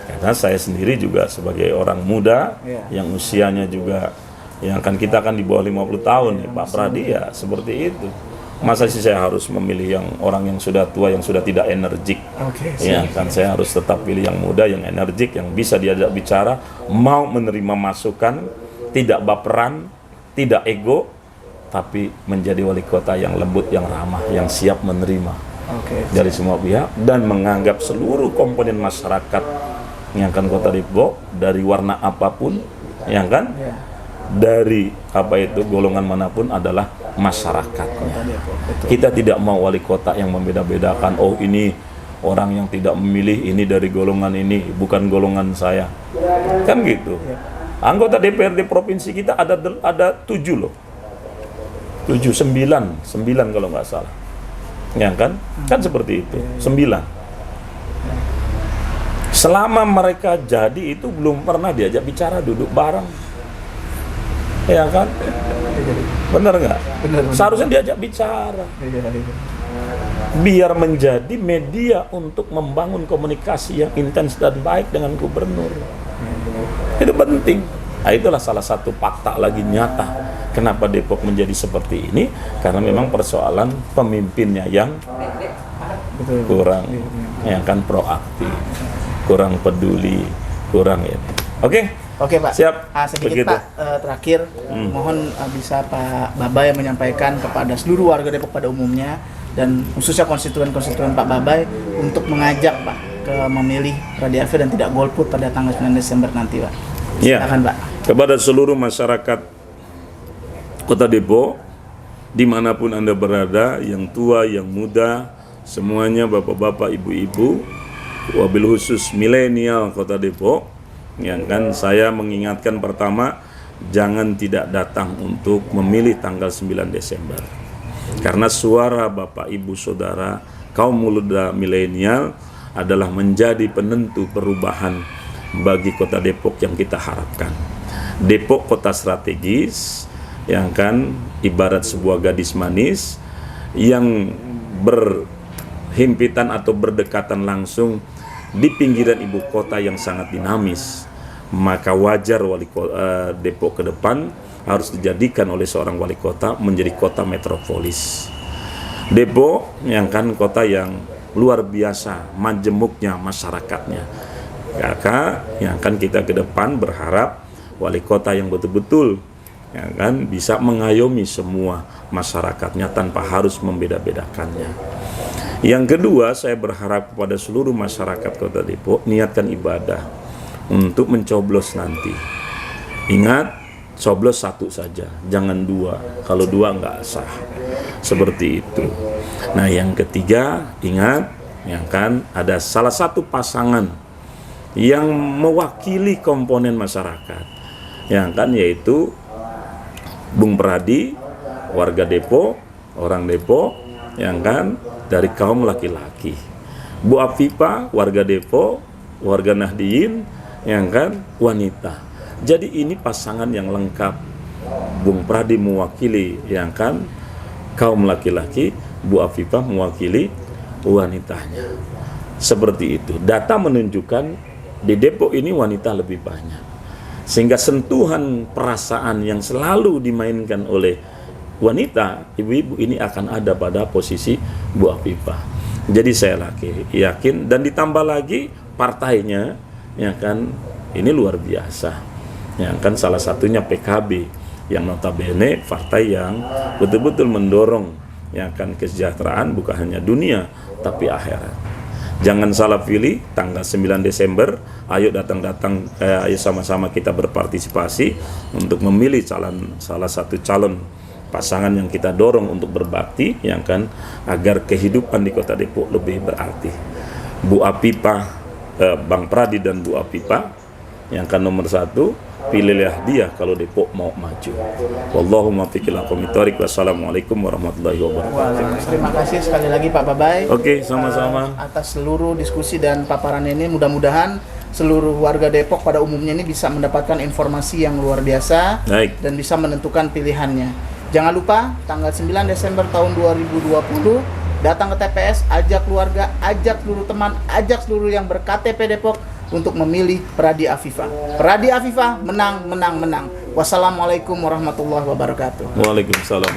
karena saya sendiri juga sebagai orang muda yang usianya juga kita kan di bawah 50 tahun ya, Pak Pradi ya seperti itu. Masa sih saya harus memilih orang yang sudah tua, yang sudah tidak energik? Saya harus tetap pilih yang muda, yang energik, yang bisa diajak bicara, mau menerima masukan, tidak baperan, tidak ego, tapi menjadi wali kota yang lembut, yang ramah, yang siap menerima dari semua pihak dan menganggap seluruh komponen masyarakat Kota Depok dari warna apapun, dari golongan manapun adalah masyarakatnya. Kita tidak mau wali kota yang membeda-bedakan. Oh, ini orang yang tidak memilih, ini dari golongan ini, bukan golongan saya. Kan gitu. Anggota DPRD provinsi kita ada 7 loh. 9 kalau nggak salah. Kan seperti itu. 9. Selama mereka jadi itu belum pernah diajak bicara, duduk bareng. Ya kan? Benar nggak? Benar. Seharusnya diajak bicara. Biar menjadi media untuk membangun komunikasi yang intens dan baik dengan gubernur. Itu penting. Nah, itulah salah satu fakta lagi nyata Kenapa Depok menjadi seperti ini? Karena memang persoalan pemimpinnya yang kurang, ya kan, proaktif, kurang peduli, kurang ini. Oke Pak. Siap. Sedikit Begitu. Pak, terakhir mohon bisa Pak Babay menyampaikan kepada seluruh warga Depok pada umumnya dan khususnya konstituen-konstituen Pak Babay untuk mengajak Pak ke memilih Pradi Afif dan tidak golput pada tanggal 9 Desember nanti Pak. Ya. Silakan Pak. Kepada seluruh masyarakat Kota Depok, dimanapun Anda berada, yang tua, yang muda, semuanya bapak-bapak, ibu-ibu, wabil khusus milenial Kota Depok, ya kan, saya mengingatkan pertama, jangan tidak datang untuk memilih tanggal 9 Desember. Karena suara bapak, ibu, saudara, kaum muda milenial adalah menjadi penentu perubahan bagi Kota Depok yang kita harapkan. Depok kota strategis, yang kan ibarat sebuah gadis manis yang berhimpitan atau berdekatan langsung di pinggiran ibu kota yang sangat dinamis. Maka wajar Depok ke depan harus dijadikan oleh seorang wali kota menjadi kota metropolis. Depok yang kan kota yang luar biasa majemuknya masyarakatnya. Maka yang kan kita ke depan berharap wali kota yang betul-betul, ya kan, bisa mengayomi semua masyarakatnya tanpa harus membeda-bedakannya. Yang kedua, saya berharap kepada seluruh masyarakat Kota Depok niatkan ibadah untuk mencoblos nanti. Ingat, coblos satu saja, jangan dua. Kalau dua nggak sah. Seperti itu. Nah, yang ketiga, ingat, ya kan, ada salah satu pasangan yang mewakili komponen masyarakat, ya kan, yaitu Bung Pradi, warga Depok, orang Depok, yang kan, dari kaum laki-laki. Bu Afifa, warga Depok, warga Nahdien, yang kan, wanita. Jadi ini pasangan yang lengkap. Bung Pradi mewakili, yang kan, kaum laki-laki, Bu Afifa mewakili wanitanya. Seperti itu. Data menunjukkan di Depok ini wanita lebih banyak. Sehingga sentuhan perasaan yang selalu dimainkan oleh wanita, ibu-ibu ini akan ada pada posisi Bu Afifah. Jadi saya yakin, dan ditambah lagi partainya, ya kan, ini luar biasa. Ya kan, salah satunya PKB yang notabene partai yang betul-betul mendorong, ya kan, kesejahteraan bukan hanya dunia tapi akhirat. Jangan salah pilih tanggal 9 Desember. Ayo datang-datang, ayo sama-sama kita berpartisipasi untuk memilih salah satu calon pasangan yang kita dorong untuk berbakti, yang kan, agar kehidupan di Kota Depok lebih berarti. Bu Afifah, Bang Pradi dan Bu Afifah, yang kan nomor satu, pilihlah dia kalau Depok mau maju. Wallahumma fiqil aqomitorik. Wassalamualaikum warahmatullahi wabarakatuh. Terima kasih sekali lagi Pak Babay. Oke, sama-sama. Atas seluruh diskusi dan paparan ini, mudah-mudahan seluruh warga Depok pada umumnya ini bisa mendapatkan informasi yang luar biasa. Baik. Dan bisa menentukan pilihannya. Jangan lupa tanggal 9 Desember tahun 2020 datang ke TPS, ajak keluarga, ajak seluruh teman, ajak seluruh yang ber-KTP Depok untuk memilih Pradi Afifah. Pradi Afifah menang, menang, menang. Wassalamualaikum warahmatullahi wabarakatuh. Waalaikumsalam.